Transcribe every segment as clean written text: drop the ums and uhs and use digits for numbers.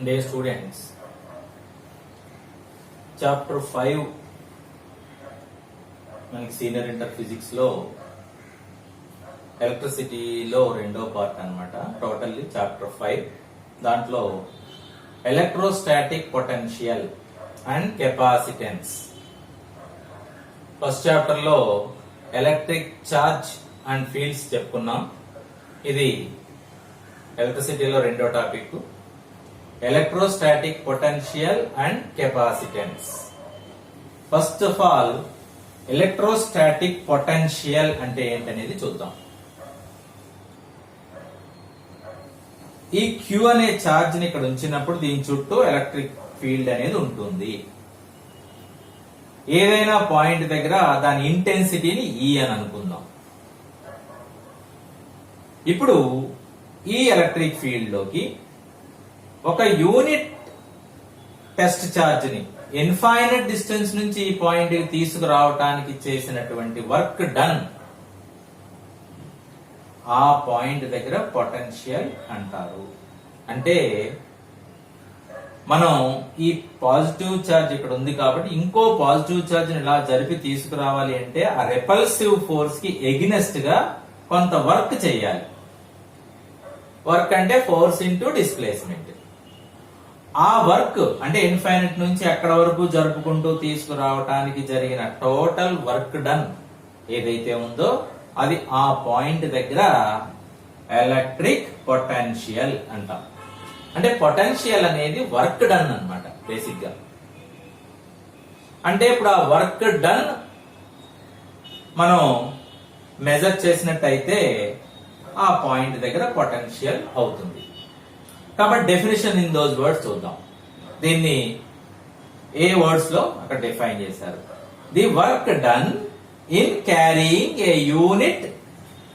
Dear students, chapter 5 మనకి senior inter physics లో ఎలక్ట్రిసిటీలో రెండో పార్ట్ అన్నమాట. టోటల్లీ చాప్టర్ 5 దాంట్లో electrostatic potential and capacitance. First chapter లో ఎలక్ట్రిక్ చార్జ్ అండ్ ఫీల్డ్స్ చెప్పుకున్నాం. ఇది ఎలక్ట్రిసిటీలో రెండో topic, electrostatic potential and capacitance. First of all electrostatic potential అంటే ఏంటనేది చూద్దాం. ఈ క్యూ అనే ఛార్జ్ ని ఇక్కడ ఉంచినప్పుడు దీని చుట్టూ ఎలక్ట్రిక్ ఫీల్డ్ అనేది ఉంటుంది. ఏదైనా పాయింట్ దగ్గర దాని ఇంటెన్సిటీని ఈ అని అనుకుందాం. ఇప్పుడు ఈ ఎలక్ట్రిక్ ఫీల్డ్ లోకి ఒక యూనిట్ టెస్ట్ ఛార్జ్ ని ఇన్ఫైనైట్ డిస్టెన్స్ నుంచి ఈ పాయింట్ కి తీసుకురావటానికి చేసినటువంటి వర్క్ డన్ ఆ పాయింట్ దగ్గర పొటెన్షియల్ అంటారు. అంటే మనం ఈ పాజిటివ్ ఛార్జ్ ఇక్కడ ఉంది కాబట్టి ఇంకో పాజిటివ్ ఛార్జ్ ని ఇలా జరిపి తీసుకురావాలి అంటే ఆ రెపల్సివ్ ఫోర్స్ కి ఎగినెస్ట్ గా కొంత వర్క్ చేయాలి. వర్క్ అంటే ఫోర్స్ ఇంటూ డిస్ప్లేస్మెంట్. ఆ వర్క్ అంటే ఇన్ఫైనైట్ నుంచి ఎక్కడ వరకు జరుపుకుంటూ తీసుకురావటానికి జరిగిన టోటల్ వర్క్ డన్ ఏదైతే ఉందో అది ఆ పాయింట్ దగ్గర ఎలక్ట్రిక్ పొటెన్షియల్ అంటాం. అంటే పొటెన్షియల్ అనేది వర్క్ డన్ అన్నమాట బేసిక్ గా. అంటే ఇప్పుడు ఆ వర్క్ డన్ మనం మెజర్ చేసినట్టయితే ఆ పాయింట్ దగ్గర పొటెన్షియల్ అవుతుంది. కాబట్టి డెఫినేషన్ ఇన్ దోస్ వర్డ్స్ చూద్దాం. దీన్ని ఏ వర్డ్స్ లో అక్కడ డిఫైన్ చేశారు. The work done in carrying A unit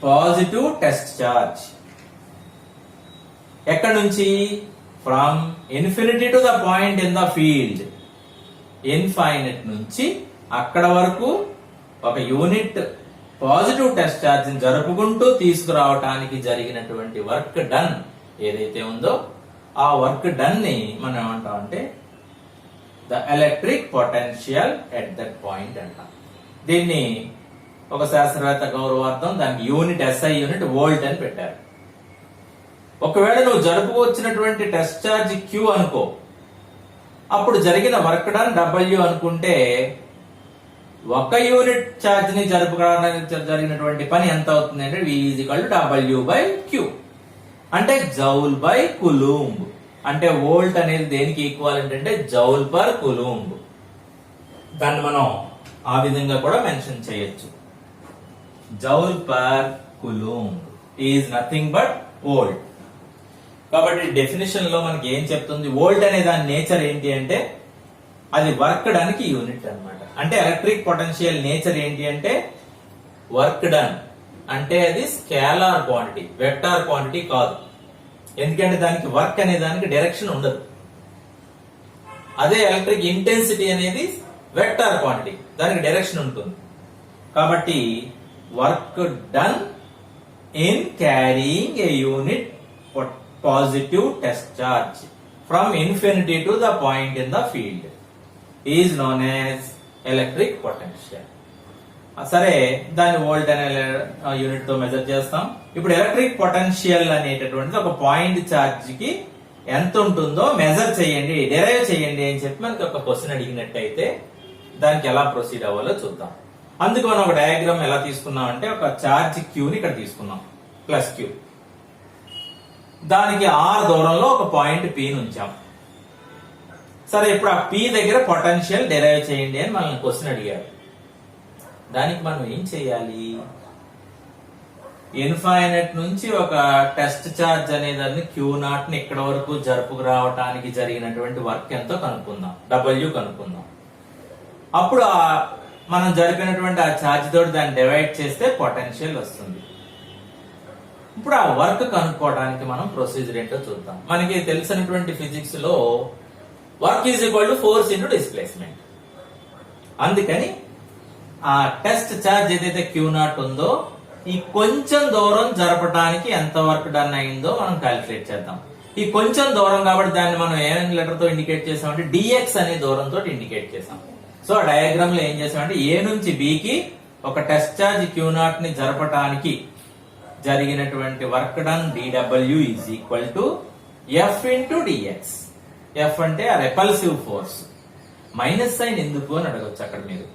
positive test charge. ఎక్కడ నుంచి? From infinity to the point in the field. Infinite నుంచి అక్కడ వరకు ఒక యూనిట్ పాజిటివ్ టెస్ట్ చార్జ్ ని జరుపుకుంటూ తీసుకురావటానికి జరిగినటువంటి వర్క్ డన్ ఏదైతే ఉందో ఆ వర్క్ డన్ ని మనం ఏమంటాం అంటే the electric potential at that point అంటాం. దీన్ని ఒక శాస్త్రవేత్త గౌరవార్థం దానికి యూనిట్ SI యూనిట్ వోల్ట్ అని పెట్టారు. ఒకవేళ నువ్వు జరుపుకొచ్చినటువంటి టెస్ట్ చార్జ్ Q అనుకో, అప్పుడు జరిగిన వర్క్ డన్ W అనుకుంటే ఒక యూనిట్ ఛార్జ్ ని జరుపుకోవడానికి జరిగినటువంటి పని ఎంత అవుతుంది అంటే V=W/Q. అంటే జౌల్ బై కులూంబ్. అంటే వోల్ట్ అనేది దేనికి ఈక్వాలెంట్ అంటే జౌల్ పర్ కులూంబ్. దాన్ని మనం ఆ విధంగా కూడా మెన్షన్ చేయొచ్చు. Joule per coulomb is nothing but volt. కాబట్టి డెఫినేషన్ లో మనకి ఏం చెప్తుంది? వోల్ట్ అనే దాని నేచర్ ఏంటి అంటే అది వర్క్ డన్ కి యూనిట్ అన్నమాట. అంటే ఎలక్ట్రిక్ పొటెన్షియల్ నేచర్ ఏంటి అంటే వర్క్ డన్ అంటే అది స్కేలార్ క్వాంటిటీ, వెక్టార్ క్వాంటిటీ కాదు. ఎందుకంటే దానికి వర్క్ అనే దానికి డైరెక్షన్ ఉండదు. అదే ఎలక్ట్రిక్ ఇంటెన్సిటీ అనేది వెక్టార్ క్వాంటిటీ, దానికి డైరెక్షన్ ఉంటుంది. కాబట్టి work done in carrying A unit positive test charge from infinity to the point in the field is known as electric potential. సరే, దాన్ని వోల్ట్ అనే యూనిట్ తో మెజర్ చేస్తాం. ఇప్పుడు ఎలక్ట్రిక్ పొటెన్షియల్ అనేటటువంటిది ఒక పాయింట్ ఛార్జ్ కి ఎంత ఉంటుందో మెజర్ చేయండి, డెరైవ్ చేయండి అని చెప్పి మనకి ఒక క్వశ్చన్ అడిగినట్టయితే దానికి ఎలా ప్రొసీడ్ అవ్వాలో చూద్దాం. అందుకు మనం ఒక డయాగ్రామ్ ఎలా తీసుకున్నాం అంటే ఒక ఛార్జ్ క్యూని ఇక్కడ తీసుకున్నాం, ప్లస్ క్యూ. దానికి R దూరంలో ఒక పాయింట్ P ఉంచాం. సరే, ఇప్పుడు ఆ P దగ్గర పొటెన్షియల్ డెరైవ్ చేయండి అని మనల్ని క్వశ్చన్ అడిగారు. దానికి మనం ఏం చేయాలి? ఇన్ఫైనైట్ నుంచి ఒక టెస్ట్ చార్జ్ అనేదాన్ని Q0 ని ఇక్కడ వరకు జరుపుకు రావటానికి జరిగినటువంటి వర్క్ ఎంతో కనుక్కుందాం, W కనుక్కుందాం. అప్పుడు మనం జరిపినటువంటి ఆ ఛార్జ్ తోటి దాన్ని డివైడ్ చేస్తే పొటెన్షియల్ వస్తుంది. ఇప్పుడు ఆ వర్క్ కనుక్కోవడానికి మనం ప్రొసీజర్ ఏంటో చూద్దాం. మనకి తెలిసినటువంటి ఫిజిక్స్ లో work is equal to force into displacement. అందుకని ఆ టెస్ట్ ఛార్జ్ ఏదైతే Q0 ఉందో ఈ కొంచెం దూరం జరపడానికి ఎంత వర్క్ డన్ అయిందో మనం క్యాలిక్యులేట్ చేద్దాం. ఈ కొంచెం దూరం కాబట్టి దాన్ని మనం ఏమైనా లెటర్ తో ఇండికేట్ చేసామంటే డిఎక్స్ అనే దూరంతో ఇండికేట్ చేసాం. సో ఆ డయాగ్రామ్ లో ఏం చేసామంటే ఏ నుంచి బికి ఒక టెస్ట్ ఛార్జ్ Q0 ని జరపటానికి జరిగినటువంటి work done dW is equal to F into d x. F అంటే ఆ రెపల్సివ్ ఫోర్స్. మైనస్ సైన్ ఎందుకు అని అడగచ్చు అక్కడ మీరు.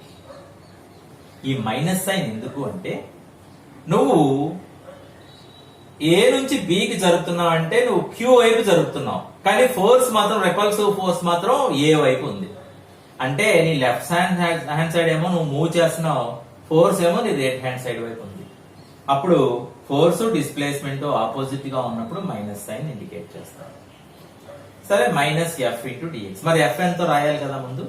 ఈ మైనస్ సైన్ ఎందుకు అంటే నువ్వు ఏ నుంచి బికి జరుపుతున్నావు అంటే నువ్వు క్యూ వైపు జరుపుతున్నావు, కానీ ఫోర్స్ మాత్రం రెపల్సివ్ ఫోర్స్ మాత్రం ఏ వైపు ఉంది. అంటే నీ లెఫ్ట్ హ్యాండ్ సైడ్ ఏమో నువ్వు మూవ్ చేస్తున్నావు, ఫోర్స్ ఏమో నీ రైట్ హ్యాండ్ సైడ్ వైపు ఉంది. అప్పుడు ఫోర్స్ డిస్ప్లేస్మెంట్ ఆపోజిట్ గా ఉన్నప్పుడు మైనస్ సైన్ ఇండికేట్ చేస్తాం. సరే, మైనస్ ఎఫ్ ఇంటూ డిఎక్స్. మరి ఎఫ్ ఎంతో రాయాలి కదా ముందు.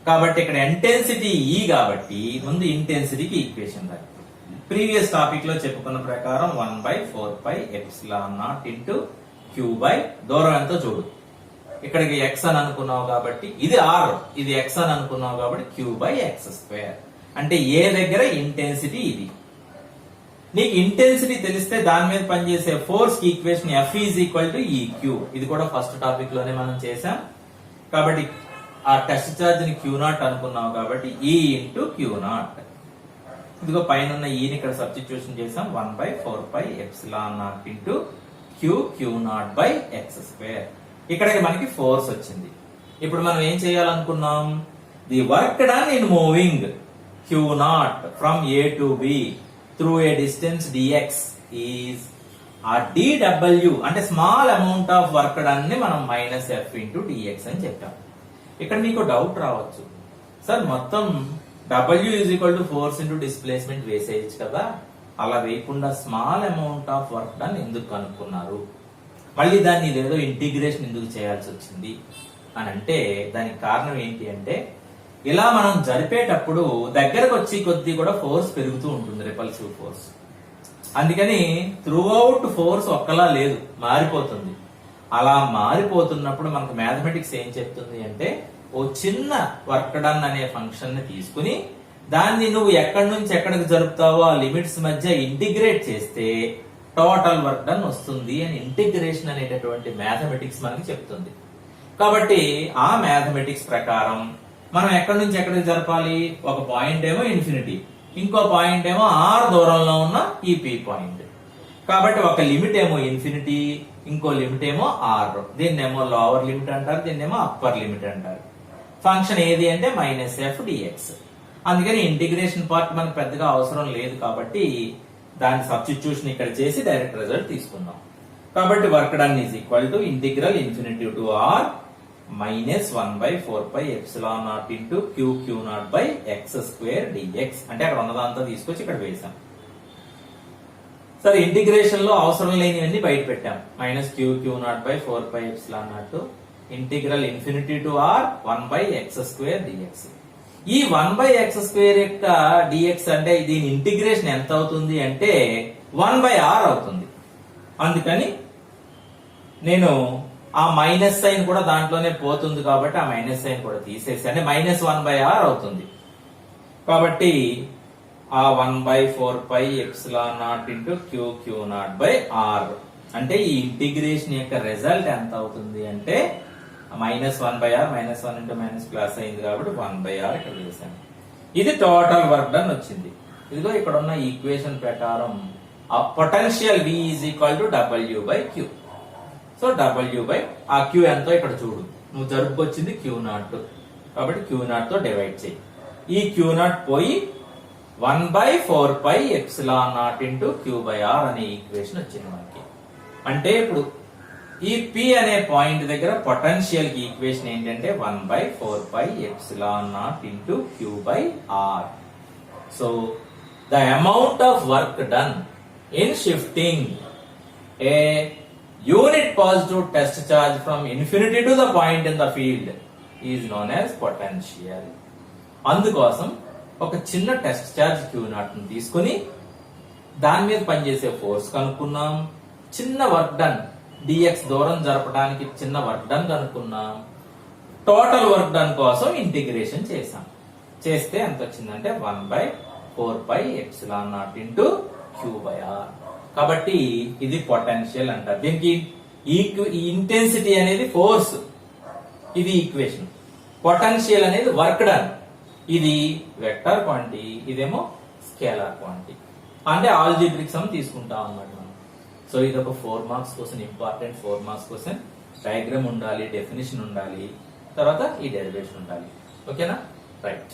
కాబట్టి ఇక్కడ ఇంటెన్సిటీ ఈ కాబట్టి ముందు ఇంటెన్సిటీకి ఈక్వేషన్ రాయాలి. ప్రీవియస్ టాపిక్ లో చెప్పుకున్న ప్రకారం 1/4πε0 ఇంటూ క్యూ బై దూరం ఎంతో చూడు. ఇక్కడికి ఎక్స్ అని అనుకున్నావు కాబట్టి ఇది ఆర్, ఇది ఎక్స్ అని అనుకున్నావు కాబట్టి క్యూ బై ఎక్స్ స్క్వేర్. అంటే ఏ దగ్గర ఇంటెన్సిటీ ఇది. నీకు ఇంటెన్సిటీ తెలిస్తే దాని మీద పనిచేసే ఫోర్స్ కి equation F is equal to EQ. ఇది కూడా ఫస్ట్ టాపిక్ లోనే మనం చేసాం. కాబట్టి ఆ టెస్ట్ ఛార్జ్ ని Q0 అనుకున్నావు కాబట్టి ఈ ఇంటూ Q0. ఇదిగో పైన ఉన్న ఈని ఇక్కడ సబ్స్టిట్యూషన్ చేసాం. 1/4πε0 into Q0 by x square. ఇక్కడికి మనకి ఫోర్స్ వచ్చింది. ఇప్పుడు మనం ఏం చేయాలనుకున్నాం? The work done in moving Q0 from A to B through a distance dx is ఆ dW అంటే small amount of work done ని మనం మైనస్ ఎఫ్ ఇంటూ డిఎక్స్ అని చెప్పాం. ఇక్కడ మీకు డౌట్ రావచ్చు, సార్ మొత్తం W is equal to force into displacement వేసేయచ్చు కదా, అలా వేయకుండా small amount of work done ఎందుకు కనుక్కున్నారు, మళ్ళీ దాన్ని ఏదో ఇంటిగ్రేషన్ ఎందుకు చేయాల్సి వచ్చింది అని అంటే దానికి కారణం ఏంటి అంటే ఇలా మనం జరిపేటప్పుడు దగ్గరకు వచ్చి కొద్ది కూడా ఫోర్స్ పెరుగుతూ ఉంటుంది, రిపల్సివ్ ఫోర్స్. అందుకని త్రూ అవుట్ ఫోర్స్ ఒక్కలా లేదు, మారిపోతుంది. అలా మారిపోతున్నప్పుడు మనకు మ్యాథమెటిక్స్ ఏం చెప్తుంది అంటే ఓ చిన్న వర్క్ డన్ అనే ఫంక్షన్ ని తీసుకుని దాన్ని నువ్వు ఎక్కడి నుంచి ఎక్కడికి జరుపుతావో ఆ లిమిట్స్ మధ్య ఇంటిగ్రేట్ చేస్తే టోటల్ వర్క్ డన్ వస్తుంది అని ఇంటిగ్రేషన్ అనేటటువంటి మ్యాథమెటిక్స్ మనకి చెప్తుంది. కాబట్టి ఆ మ్యాథమెటిక్స్ ప్రకారం మనం ఎక్కడి నుంచి ఎక్కడికి జరపాలి? ఒక పాయింట్ ఏమో ఇన్ఫినిటీ, ఇంకో పాయింట్ ఏమో ఆర్ దూరంలో ఉన్న ఈ పి పాయింట్. కాబట్టి ఒక లిమిట్ ఏమో ఇన్ఫినిటీ, ఇంకో లిమిట్ ఏమో ఆర్. దీన్నేమో లోవర్ లిమిట్ అంటారు, దీన్నేమో అప్పర్ లిమిట్ అంటారు. ఫంక్షన్ ఏది అంటే మైనస్ ఎఫ్ డిఎక్స్. అందుకని ఇంటిగ్రేషన్ పార్ట్ మనకు పెద్దగా అవసరం లేదు కాబట్టి దాని సబ్స్టిట్యూషన్ ఇక్కడ చేసి డైరెక్ట్ రిజల్ట్ తీసుకుందాం. కాబట్టి work done is equal to integral infinity to r minus 1/4πε0 into Q0 by x square dx. అంటే అక్కడ ఉన్నదంతా తీసుకొచ్చి ఇక్కడ వేసాం. సరే, ఇంటిగ్రేషన్ లో అవసరం లేనివన్నీ బయట పెట్టాం. Minus Q0/4πε0 integral infinity to r 1/x square d x. ఈ 1/x² యొక్క డిఎక్స్ అంటే దీని ఇంటిగ్రేషన్ ఎంత అవుతుంది అంటే 1/r అవుతుంది. అందుకని నేను ఆ మైనస్ సైన్ కూడా దాంట్లోనే పోతుంది కాబట్టి ఆ మైనస్ సైన్ కూడా తీసేసి అంటే -1/r అవుతుంది. కాబట్టి ఆ 1/4πε0 ఇంటూ Q0 బై ఆర్ అంటే ఈ ఇంటిగ్రేషన్ యొక్క రిజల్ట్ ఎంత అవుతుంది అంటే -1/r, -1 ఇంటూ మైనస్ ప్లస్ అయింది కాబట్టి 1/r ఇక్కడ వేసాను. ఇది టోటల్ వర్క్ డన్ వచ్చింది. ఇదిగో ఇక్కడ ఉన్న ఈక్వేషన్ ప్రకారం ఆ potential V is equal to W by Q. So W by ఆ Q ఎంతో ఇక్కడ చూడు, నువ్వు జరుపుకొచ్చింది Q0 కాబట్టి Q0 తో డివైడ్ చేయి. ఈ Q0 పోయి 1/4πε0 ఇంటూ Q/R అనే ఈక్వేషన్ వచ్చింది మనకి. అంటే ఇప్పుడు ఈ P అనే పాయింట్ దగ్గర పొటెన్షియల్ కి ఈక్వేషన్ ఏంటంటే 1/4πε0 ఇంటూ Q/R. So the amount of work done in shifting a unit positive test charge from infinity to the point in the field is known as potential. అందుకోసం ఒక చిన్న టెస్ట్ చార్జ్ Q0 ని తీసుకుని దాని మీద పనిచేసే ఫోర్స్ కనుక్కున్నాం, చిన్న వర్క్ డన్ dx దూరం జరపడానికి చిన్న వర్క్ డన్ కనుక్కున్నాం, టోటల్ వర్క్ డన్ కోసం ఇంటిగ్రేషన్ చేసాం. చేస్తే ఎంత వచ్చిందంటే 1/4πε0 ఇంటూ Q/R. కాబట్టి ఇది పొటెన్షియల్ అంటారు. దీనికి ఇంటెన్సిటీ అనేది ఫోర్స్, ఇది ఈక్వేషన్. పొటెన్షియల్ అనేది వర్క్ డన్, ఇది వెక్టర్ క్వాంటిటీ, ఇదేమో స్కేలార్ క్వాంటిటీ. అంటే ఆల్జీబ్రిక్ సమ్ తీసుకుంటాం అన్నమాట మనం. సో ఇది ఒక 4 marks question, important 4 marks question. Diagram ఉండాలి, డెఫినేషన్ ఉండాలి, తర్వాత ఈ డెరివేషన్ ఉండాలి. ఓకేనా? రైట్.